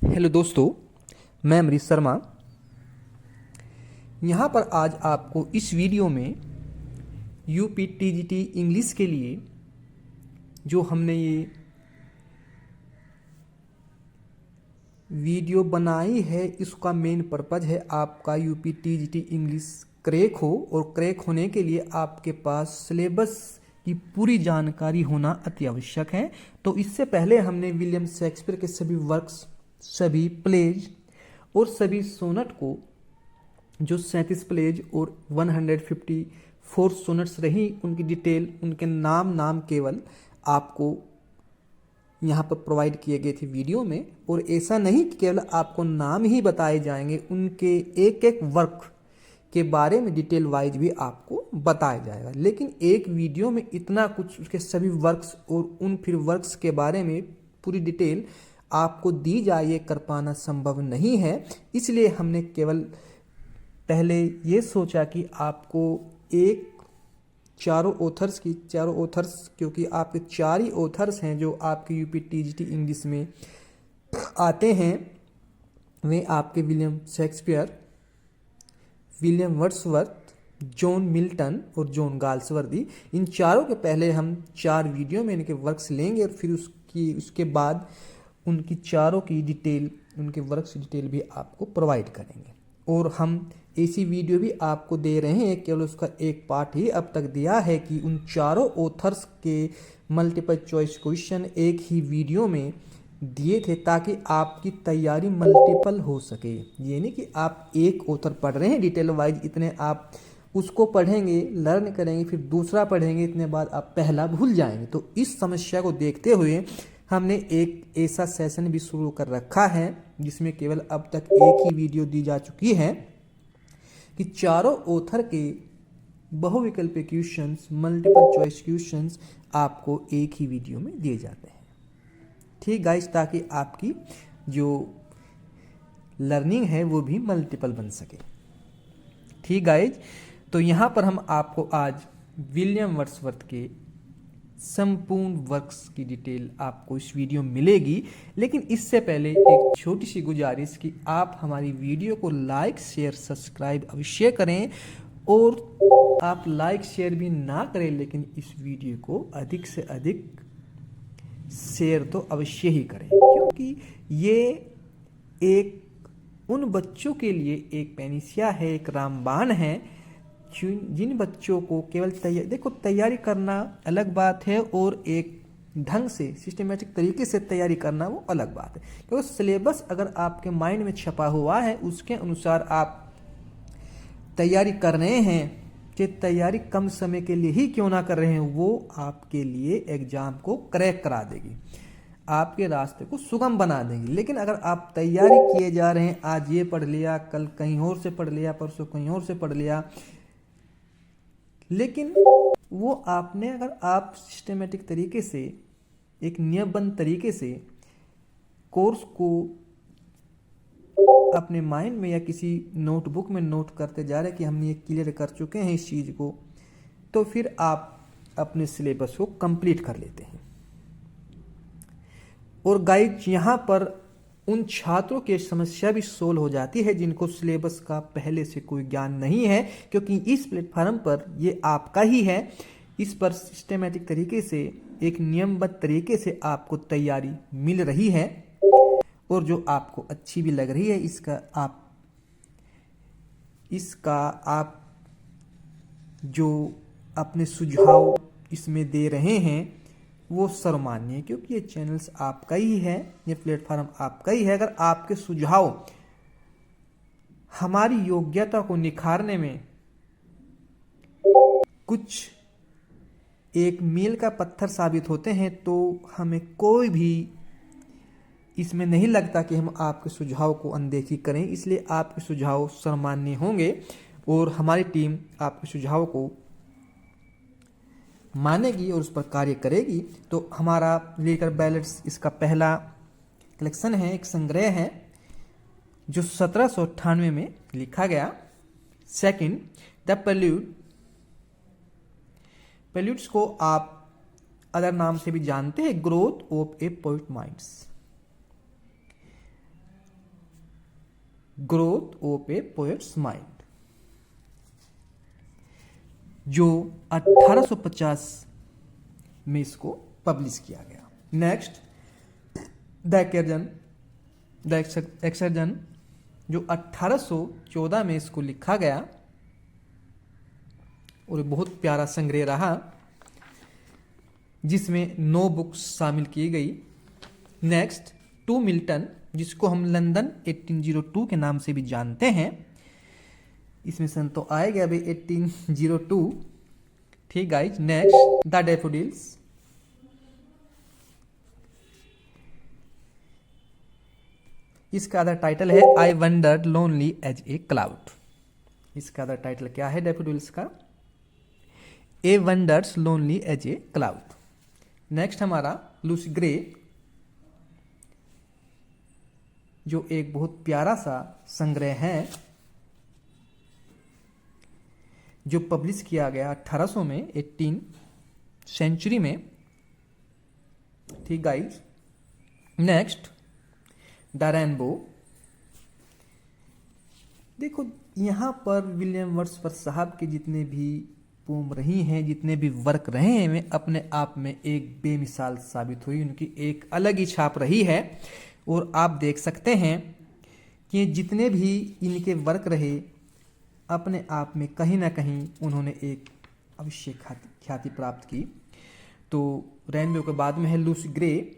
Hello दोस्तों, मैं अमरीश शर्मा। यहाँ पर आज आपको इस वीडियो में यूपी टीजीटी इंग्लिश के लिए जो हमने ये वीडियो बनाई है, इसका मेन पर्पज़ है आपका यूपी टीजीटी इंग्लिश क्रैक हो। और क्रैक होने के लिए आपके पास सिलेबस की पूरी जानकारी होना अति आवश्यक है। तो इससे पहले हमने विलियम शेक्सपियर के सभी वर्क्स, सभी प्लेज और सभी सोनट को, जो 37 प्लेज और 154 सोनट्स रही, उनकी डिटेल, उनके नाम केवल आपको यहाँ पर प्रोवाइड किए गए थे वीडियो में। और ऐसा नहीं कि केवल आपको नाम ही बताए जाएंगे, उनके एक एक वर्क के बारे में डिटेल वाइज भी आपको बताया जाएगा। लेकिन एक वीडियो में इतना कुछ, उसके सभी वर्क्स और उन फिर वर्क्स के बारे में पूरी डिटेल आपको दी जाए, ये कर पाना संभव नहीं है। इसलिए हमने केवल पहले ये सोचा कि आपको एक चारों ऑथर्स, क्योंकि आपके 4 ही ऑथर्स हैं जो आपके यूपी टीजीटी इंग्लिश में आते हैं। वे आपके William Shakespeare, William Wordsworth, John Milton और जॉन गाल्सवर्दी। इन चारों के पहले हम 4 वीडियो में इनके वर्क्स लेंगे और फिर उसके बाद उनकी चारों की डिटेल, उनके वर्क्स की डिटेल भी आपको प्रोवाइड करेंगे। और हम ऐसी वीडियो भी आपको दे रहे हैं, केवल उसका एक पार्ट ही अब तक दिया है, कि उन चारों ऑथर्स के मल्टीपल चॉइस क्वेश्चन एक ही वीडियो में दिए थे, ताकि आपकी तैयारी मल्टीपल हो सके। ये नहीं कि आप एक ऑथर पढ़ रहे हैं डिटेल वाइज, इतने आप उसको पढ़ेंगे, लर्न करेंगे, फिर दूसरा पढ़ेंगे, इतने बाद आप पहला भूल जाएंगे। तो इस समस्या को देखते हुए हमने एक ऐसा सेशन भी शुरू कर रखा है, जिसमें केवल अब तक एक ही वीडियो दी जा चुकी है, कि चारों ऑथर के बहुविकल्पीय क्वेश्चंस, मल्टीपल चॉइस क्वेश्चंस आपको एक ही वीडियो में दिए जाते हैं। ठीक गाइस, ताकि आपकी जो लर्निंग है वो भी मल्टीपल बन सके। ठीक गाइस, तो यहाँ पर हम आपको आज विलियम वर्ड्सवर्थ के संपूर्ण वर्क्स की डिटेल आपको इस वीडियो में मिलेगी। लेकिन इससे पहले एक छोटी सी गुजारिश कि आप हमारी वीडियो को लाइक, शेयर, सब्सक्राइब अवश्य करें। और आप लाइक शेयर भी ना करें, लेकिन इस वीडियो को अधिक से अधिक शेयर तो अवश्य ही करें, क्योंकि ये एक उन बच्चों के लिए एक पैनिसिया है, एक रामबाण है, जिन बच्चों को केवल तैयारी करना अलग बात है, और एक ढंग से सिस्टमेटिक तरीके से तैयारी करना वो अलग बात है। क्योंकि सिलेबस अगर आपके माइंड में छपा हुआ है, उसके अनुसार आप तैयारी कर रहे हैं, कि तैयारी कम समय के लिए ही क्यों ना कर रहे हैं, वो आपके लिए एग्जाम को क्रैक करा देगी, आपके रास्ते को सुगम बना देंगी। लेकिन अगर आप तैयारी किए जा रहे हैं, आज ये पढ़ लिया, कल कहीं और से पढ़ लिया, परसों कहीं और से पढ़ लिया, लेकिन वो आपने, अगर आप सिस्टमेटिक तरीके से, एक नियमबद्ध तरीके से कोर्स को अपने माइंड में या किसी नोटबुक में नोट करते जा रहे हैं कि हमने ये क्लियर कर चुके हैं इस चीज़ को, तो फिर आप अपने सिलेबस को कंप्लीट कर लेते हैं। और गाइड, यहाँ पर उन छात्रों की समस्या भी सोल्व हो जाती है जिनको सिलेबस का पहले से कोई ज्ञान नहीं है, क्योंकि इस प्लेटफॉर्म पर ये आपका ही है। इस पर सिस्टमेटिक तरीके से, एक नियमबद्ध तरीके से आपको तैयारी मिल रही है, और जो आपको अच्छी भी लग रही है, इसका आप जो अपने सुझाव इसमें दे रहे हैं वो सर्वमान्य है, क्योंकि ये चैनल्स आपका ही है, ये प्लेटफॉर्म आपका ही है। अगर आपके सुझाव हमारी योग्यता को निखारने में कुछ एक मील का पत्थर साबित होते हैं, तो हमें कोई भी इसमें नहीं लगता कि हम आपके सुझाव को अनदेखी करें। इसलिए आपके सुझाव सर्वमान्य होंगे, और हमारी टीम आपके सुझाव को मानेगी और उस पर कार्य करेगी। तो हमारा लिरिकल बैलेट्स इसका पहला कलेक्शन है, एक संग्रह है, जो 1798 में लिखा गया। Second, the prelude. प्रेल्यूड्स को आप अदर नाम से भी जानते हैं, growth of A poet minds. Growth of A poets mind, जो 1850 में इसको पब्लिश किया गया। नेक्स्ट द एक्सर्जन, जो 1814 में इसको लिखा गया और बहुत प्यारा संग्रह रहा, जिसमें 9 बुक्स शामिल की गई। नेक्स्ट टू मिल्टन, जिसको हम लंदन 1802 के नाम से भी जानते हैं। इसमें सन तो आएगा अभी 1802, ठीक गाइज। नेक्स्ट द डैफोडिल्स, इसका अदर टाइटल है I wandered lonely as a cloud. इसका अदर टाइटल क्या है डैफोडिल्स का? A wanders lonely as a cloud. Next हमारा लूसी ग्रे, जो एक बहुत प्यारा सा संग्रह है, जो पब्लिश किया गया 1800 में, 18 सेंचुरी में, ठीक गाइज। Next the rainbow. देखो यहां पर विलियम वर्ड्सवर्थ साहब के जितने भी पोम रही हैं, जितने भी वर्क रहे हैं, वे अपने आप में एक बेमिसाल साबित हुई। उनकी एक अलग ही छाप रही है और आप देख सकते हैं कि जितने भी इनके वर्क रहे, अपने आप में कहीं ना कहीं उन्होंने एक अवश्य ख्याति प्राप्त की। तो रेनबो के बाद में है लूसी ग्रे।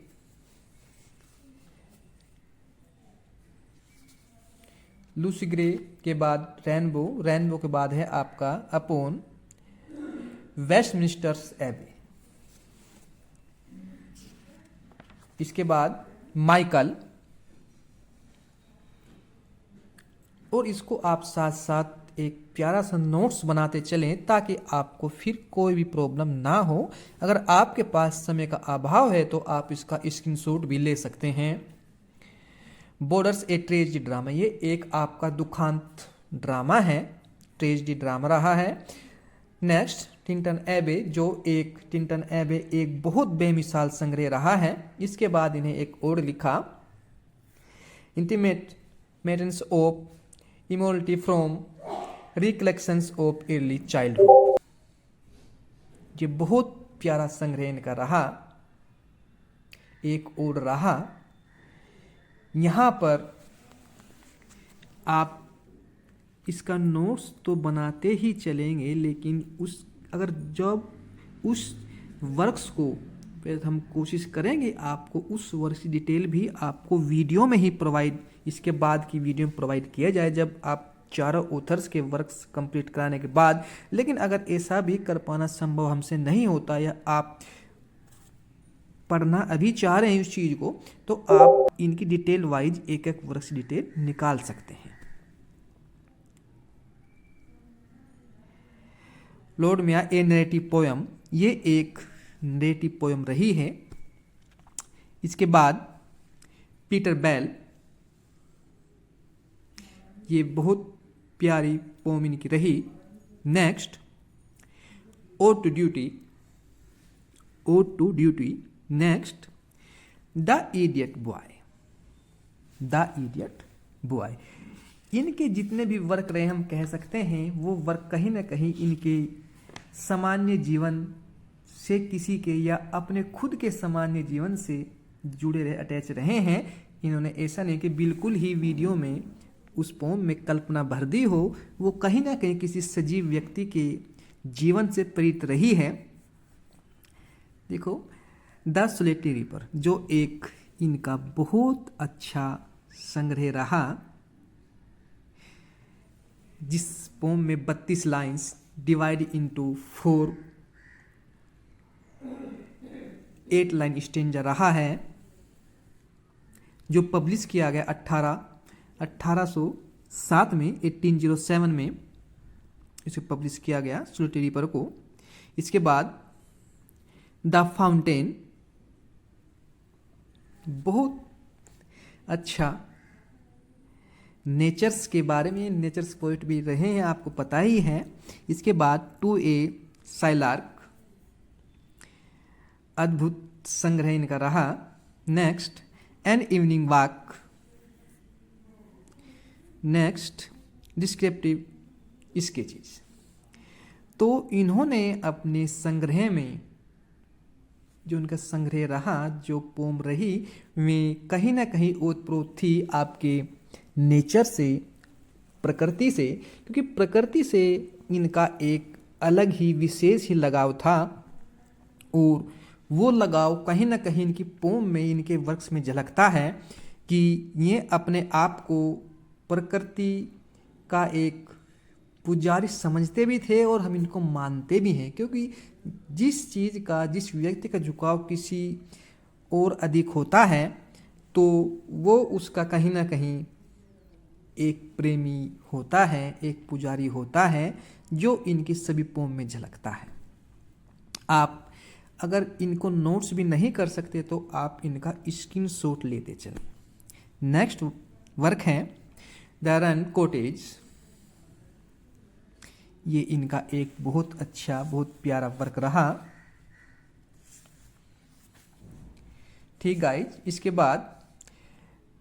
लूसी ग्रे के बाद रेनबो के बाद है आपका अपॉन वेस्टमिंस्टर्स एबे। इसके बाद माइकल, और इसको आप साथ साथ एक प्यारा सा नोट्स बनाते चलें ताकि आपको फिर कोई भी प्रॉब्लम ना हो। अगर आपके पास समय का अभाव है तो आप इसका स्क्रीनशॉट भी ले सकते हैं। बॉर्डर्स ए ट्रेजिडी ड्रामा, ये एक आपका दुखांत ड्रामा है, ट्रेजिडी ड्रामा रहा है। नेक्स्ट टिंटन एबे, जो टिंटन एबे एक बहुत बेमिसाल संग्रह रहा है। इसके बाद इन्हें एक और लिखा, intimations of immortality from recollections of early childhood. ये बहुत प्यारा संग्रह इनका रहा। एक और रहा, यहां पर आप इसका नोट्स तो बनाते ही चलेंगे, लेकिन जब उस वर्क्स को हम कोशिश करेंगे आपको उस वर्क की डिटेल भी आपको वीडियो में ही प्रोवाइड, इसके बाद की वीडियो में प्रोवाइड किया जाए जब आप चारों ऑथर्स के वर्क्स कंप्लीट कराने के बाद। लेकिन अगर ऐसा भी कर पाना संभव हमसे नहीं होता या आप पढ़ना अभी चाह रहे हैं उस चीज़ को, तो आप इनकी डिटेल वाइज एक एक वर्क की डिटेल निकाल सकते हैं। लॉर्ड मिया ए नरेटिव पोयम, ये एक नरेटिव पोयम रही है। इसके बाद पीटर बेल, ये बहुत प्यारी पोयम इनकी रही। Next ode to duty. Next the idiot boy. इनके जितने भी वर्क रहे हम कह सकते हैं वो वर्क कहीं ना कहीं इनके सामान्य जीवन से, किसी के या अपने खुद के सामान्य जीवन से जुड़े रहे, अटैच रहे हैं। इन्होंने ऐसा नहीं कि बिल्कुल ही वीडियो में उस पोम में कल्पना भर दी हो, वो कहीं ना कहीं किसी सजीव व्यक्ति के जीवन से प्रेरित रही है। देखो द सोलिटरी रीपर, जो एक इनका बहुत अच्छा संग्रह रहा, जिस पोम में 32 lines divide into 8 line stanza रहा है, जो पब्लिश किया गया 1807 में, 1807 में इसे पब्लिश किया गया सोलिटरी रीपर को। इसके बाद द फाउंटेन, बहुत अच्छा नेचर्स के बारे में, नेचर्स पोइट भी रहे हैं, आपको पता ही है। इसके बाद टू ए साइलार्क, अद्भुत संग्रह इनका रहा। Next an evening walk, next descriptive sketches. तो इन्होंने अपने संग्रह में, जो उनका संग्रह रहा, जो पोम रही, वे कहीं ना कहीं ओतप्रोत थी आपके नेचर से, प्रकृति से, क्योंकि प्रकृति से इनका एक अलग ही विशेष ही लगाव था और वो लगाव कहीं ना कहीं इनकी पोम में, इनके वर्क्स में झलकता है कि ये अपने आप को प्रकृति का एक पुजारी समझते भी थे और हम इनको मानते भी हैं, क्योंकि जिस चीज़ का, जिस व्यक्ति का झुकाव किसी और अधिक होता है तो वो उसका कहीं ना कहीं एक प्रेमी होता है, एक पुजारी होता है, जो इनकी सभी पोम में झलकता है। आप अगर इनको नोट्स भी नहीं कर सकते तो आप इनका स्क्रीनशॉट लेते चलें। नेक्स्ट वर्क है द रन कॉटेज। ये इनका एक बहुत अच्छा, बहुत प्यारा वर्क रहा। ठीक गाइज, इसके बाद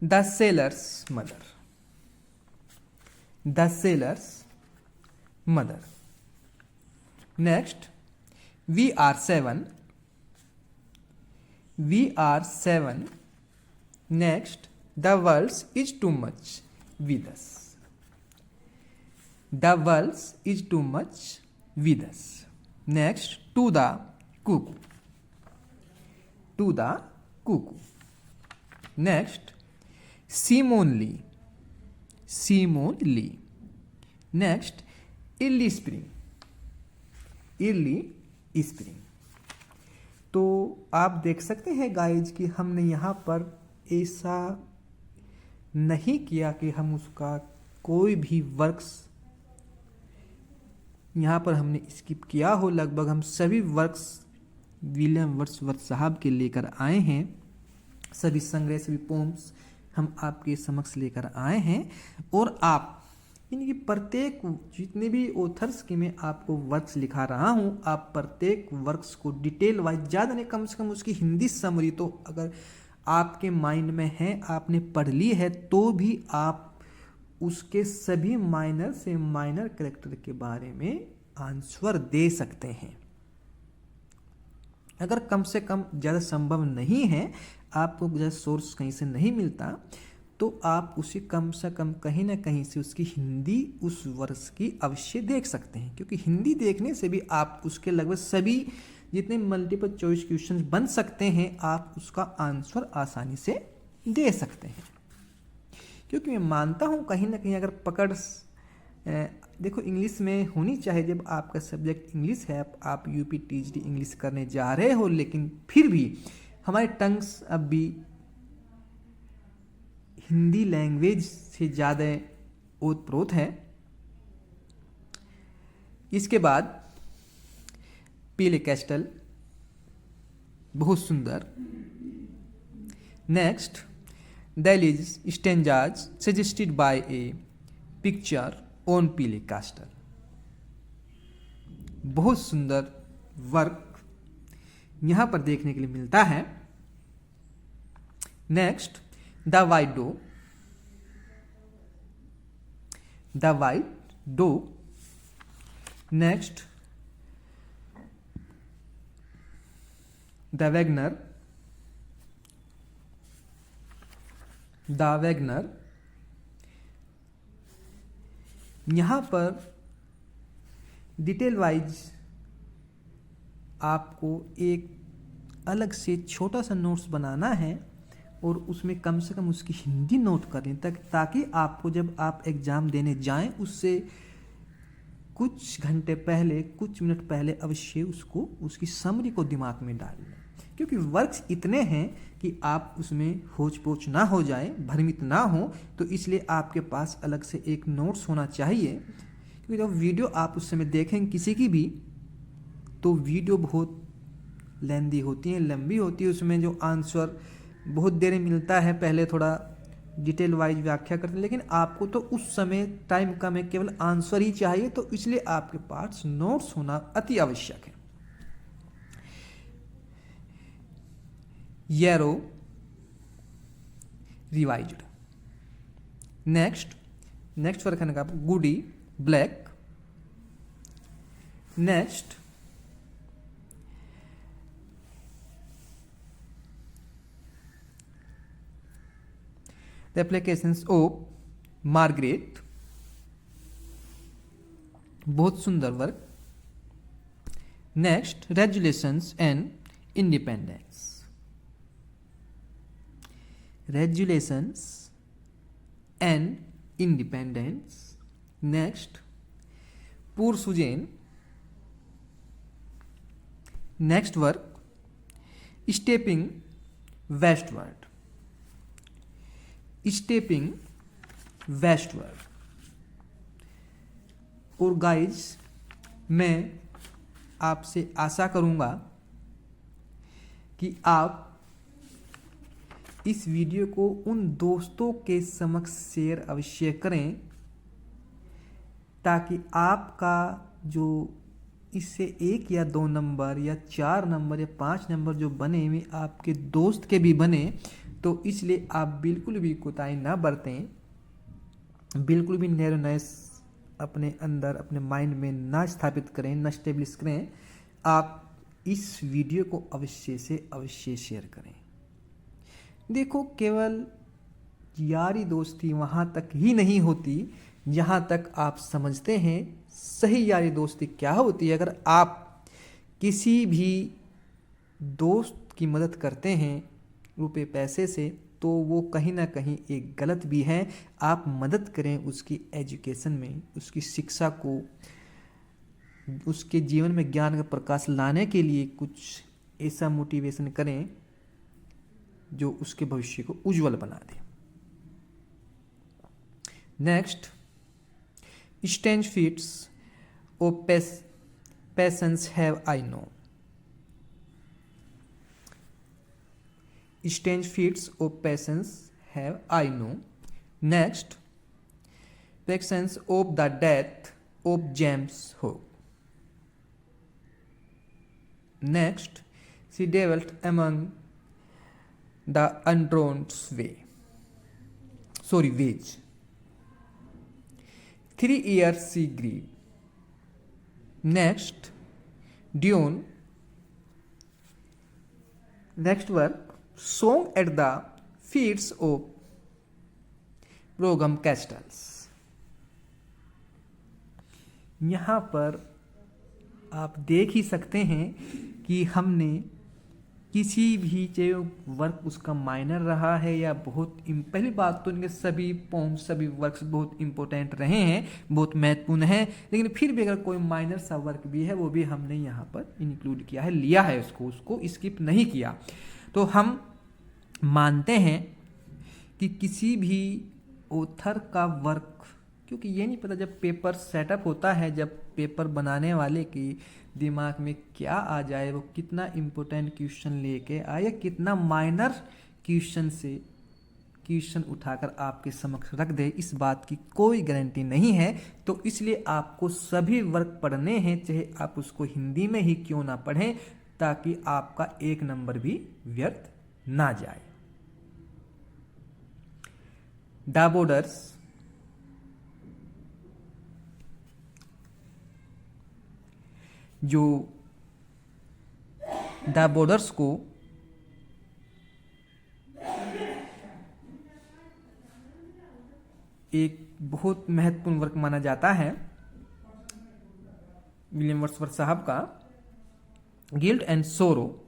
the sailor's mother. The sailor's mother. Next we are seven. We are seven. Next the world is too much with us. The world is too much with us. Next to the cuckoo. To the cuckoo. Next Simon Lee. Simon Lee. Next early spring. Early spring. तो आप देख सकते हैं guys कि हमने यहाँ पर ऐसा नहीं किया कि हम उसका कोई भी वर्क्स यहाँ पर हमने स्किप किया हो। लगभग हम सभी वर्क्स विलियम वर्ड्सवर्थ साहब के लेकर आए हैं। सभी संग्रह, सभी पोम्स हम आपके समक्ष लेकर आए हैं और आप इनकी प्रत्येक, जितने भी ऑथर्स के मैं आपको वर्क्स लिखा रहा हूँ, आप प्रत्येक वर्क्स को डिटेल वाइज, ज़्यादा नहीं, कम से कम उसकी हिंदी समरी तो अगर आपके माइंड में है, आपने पढ़ ली है, तो भी आप उसके सभी माइनर से माइनर कैरेक्टर के बारे में आंसर दे सकते हैं। अगर कम से कम ज़्यादा संभव नहीं है, आपको ज़्यादा सोर्स कहीं से नहीं मिलता, तो आप उसे कम से कम कहीं ना कहीं से उसकी हिंदी उस वर्ष की अवश्य देख सकते हैं, क्योंकि हिंदी देखने से भी आप उसके लगभग सभी जितने मल्टीपल चॉइस क्वेश्चन बन सकते हैं, आप उसका आंसर आसानी से दे सकते हैं। क्योंकि मैं मानता हूँ कहीं ना कहीं अगर पकड़, देखो इंग्लिश में होनी चाहिए, जब आपका सब्जेक्ट इंग्लिश है, आप यूपी टीजीटी इंग्लिश करने जा रहे हो, लेकिन फिर भी हमारे टंग्स अब भी हिंदी लैंग्वेज से ज़्यादा ओतप्रोत है। इसके बाद पीले कैस्टल, बहुत सुंदर। Next Daily's stanzas suggested by a picture on पीले कैस्टल। बहुत सुंदर वर्क यहाँ पर देखने के लिए मिलता है। Next the white doe. The white doe. Next the waggoner. The waggoner. यहाँ पर डिटेल वाइज आपको एक अलग से छोटा सा नोट्स बनाना है और उसमें कम से कम उसकी हिंदी नोट कर लें, ताकि आपको जब आप एग्ज़ाम देने जाएं उससे कुछ घंटे पहले, कुछ मिनट पहले अवश्य उसको, उसकी समरी को दिमाग में डाल लें, क्योंकि वर्क्स इतने हैं कि आप उसमें होच पोच ना हो जाए, भ्रमित ना हो। तो इसलिए आपके पास अलग से एक नोट्स होना चाहिए, क्योंकि जब वीडियो आप उस समय देखें किसी की भी, तो वीडियो बहुत लेंदी होती है, लंबी होती है, उसमें जो आंसर बहुत देर में मिलता है, पहले थोड़ा डिटेल वाइज व्याख्या करते हैं, लेकिन आपको तो उस समय टाइम कम है, केवल आंसर ही चाहिए, तो इसलिए आपके पास नोट्स होना अति आवश्यक है। Yarrow revised. Next, next work है Goody Black. Next the applications of Margaret, बहुत सुंदर work. Next resolutions and independence, resolutions and independence. Next poor Susan. Next work stepping westward, stepping westward. और गाइज मैं आपसे आशा करूंगा कि आप इस वीडियो को उन दोस्तों के समक्ष शेयर अवश्य करें, ताकि आपका जो इससे 1 या 2 नंबर या 4 नंबर या 5 नंबर जो बने वे आपके दोस्त के भी बने। तो इसलिए आप बिल्कुल भी कोताही ना बरतें, बिल्कुल भी नैरोनेस अपने अंदर अपने माइंड में ना स्थापित करें, ना स्टेब्लिश करें। आप इस वीडियो को अवश्य से अवश्य शेयर करें। देखो, केवल यारी दोस्ती वहाँ तक ही नहीं होती जहाँ तक आप समझते हैं सही यारी दोस्ती क्या होती है। अगर आप किसी भी दोस्त की मदद करते हैं रुपए पैसे से, तो वो कहीं ना कहीं एक गलत भी है। आप मदद करें उसकी एजुकेशन में, उसकी शिक्षा को, उसके जीवन में ज्ञान का प्रकाश लाने के लिए कुछ ऐसा मोटिवेशन करें जो उसके भविष्य को उज्जवल बना दे। Next strange feats of patience have I know, strange feats of patience have I know. Next, patience of the death of James Hook. Next, she dwelt among the untrodden ways. 3 years she grieved. Next, Dune. Next work, Song at the Feet of Brougham Castles। यहाँ पर आप देख ही सकते हैं कि हमने किसी भी चाहे वर्क उसका माइनर रहा है या बहुत पहली बात तो इनके सभी पोम सभी वर्क्स बहुत इंपॉर्टेंट रहे हैं, बहुत महत्वपूर्ण है। लेकिन फिर भी अगर कोई माइनर सा वर्क भी है वो भी हमने यहाँ पर इंक्लूड किया है, लिया है उसको स्किप नहीं किया। तो हम मानते हैं कि किसी भी ऑथर का वर्क, क्योंकि ये नहीं पता जब पेपर सेटअप होता है, जब पेपर बनाने वाले की दिमाग में क्या आ जाए, वो कितना इम्पोर्टेंट क्वेश्चन लेके आए या कितना माइनर क्वेश्चन से क्वेश्चन उठाकर आपके समक्ष रख दे, इस बात की कोई गारंटी नहीं है। तो इसलिए आपको सभी वर्क पढ़ने हैं, चाहे आप उसको हिंदी में ही क्यों ना पढ़ें, ताकि आपका 1 नंबर भी व्यर्थ ना जाए। डाबोडर्स, जो डाबोडर्स को एक बहुत महत्वपूर्ण वर्क माना जाता है विलियम वर्ड्सवर्थ साहब का। गिल्ट एंड सोरो,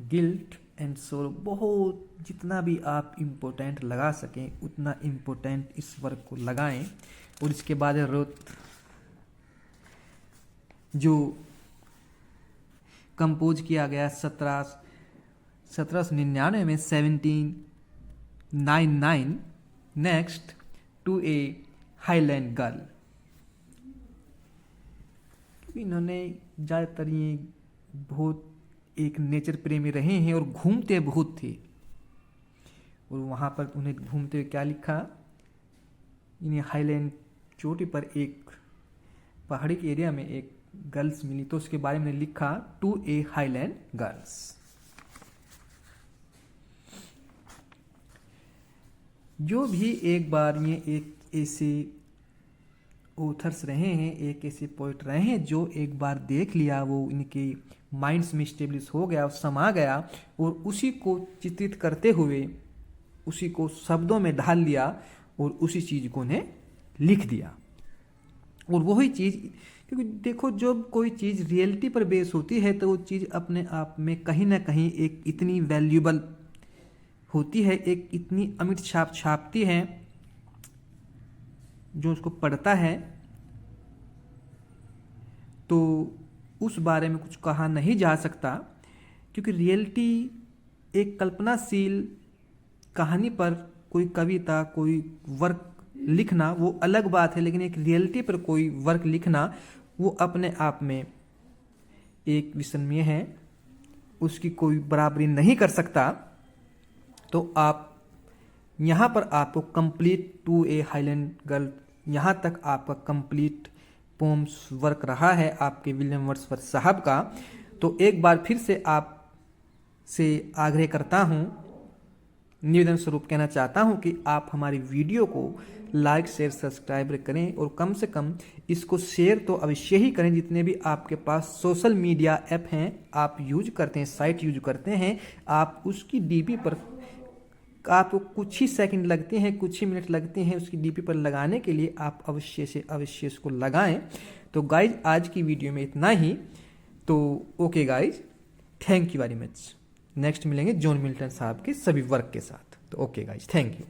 गिल्ट एंड सोरो बहुत, जितना भी आप इम्पोर्टेंट लगा सकें उतना इम्पोर्टेंट इस वर्क को लगाएं। और इसके बाद रुथ, जो कंपोज किया गया 1799 में 1799। Next, to a Highland girl, इन्होंने ज़्यादातर ये बहुत एक नेचर प्रेमी रहे हैं और घूमते बहुत थे। और वहाँ पर उन्हें घूमते हुए क्या लिखा, इन्हें हाईलैंड चोटी पर एक पहाड़ी के एरिया में एक गर्ल्स मिली, तो उसके बारे में लिखा टू ए हाईलैंड गर्ल्स। जो भी एक बार में एक ऐसे ऑथर्स रहे हैं, एक ऐसे पोइट रहे हैं जो एक बार देख लिया, वो इनके माइंड्स में स्टेब्लिश हो गया, समा गया, और उसी को चित्रित करते हुए उसी को शब्दों में ढाल लिया और उसी चीज़ को उन्हें लिख दिया। और वही चीज़, क्योंकि देखो जब कोई चीज़ रियलिटी पर बेस होती है तो वो चीज़ अपने आप में कहीं ना कहीं एक इतनी वैल्यूबल होती है, एक इतनी अमिट छाप छापती है, जो उसको पढ़ता है तो उस बारे में कुछ कहा नहीं जा सकता। क्योंकि रियलिटी एक कल्पनाशील कहानी पर कोई कविता, कोई वर्क लिखना वो अलग बात है, लेकिन एक रियलिटी पर कोई वर्क लिखना वो अपने आप में एक विस्मरणीय है, उसकी कोई बराबरी नहीं कर सकता। तो आप यहाँ पर आपको complete to a Highland girl, यहाँ तक आपका कंप्लीट पोम्स वर्क रहा है आपके विलियम वर्ड्सवर्थ साहब का। तो एक बार फिर से आप से आग्रह करता हूँ, निवेदन स्वरूप कहना चाहता हूँ कि आप हमारी वीडियो को लाइक शेयर सब्सक्राइब करें, और कम से कम इसको शेयर तो अवश्य ही करें। जितने भी आपके पास सोशल मीडिया ऐप हैं, आप यूज करते हैं, साइट यूज करते हैं, आप उसकी डीपी पर, आपको कुछ ही सेकंड लगते हैं, कुछ ही मिनट लगते हैं उसकी डीपी पर लगाने के लिए, आप अवश्य से अवश्य इसको लगाएं। तो गाइज आज की वीडियो में इतना ही। तो okay guys, thank you very much. Next मिलेंगे जॉन मिल्टन साहब के सभी वर्क के साथ। तो ओके गाइज, थैंक यू।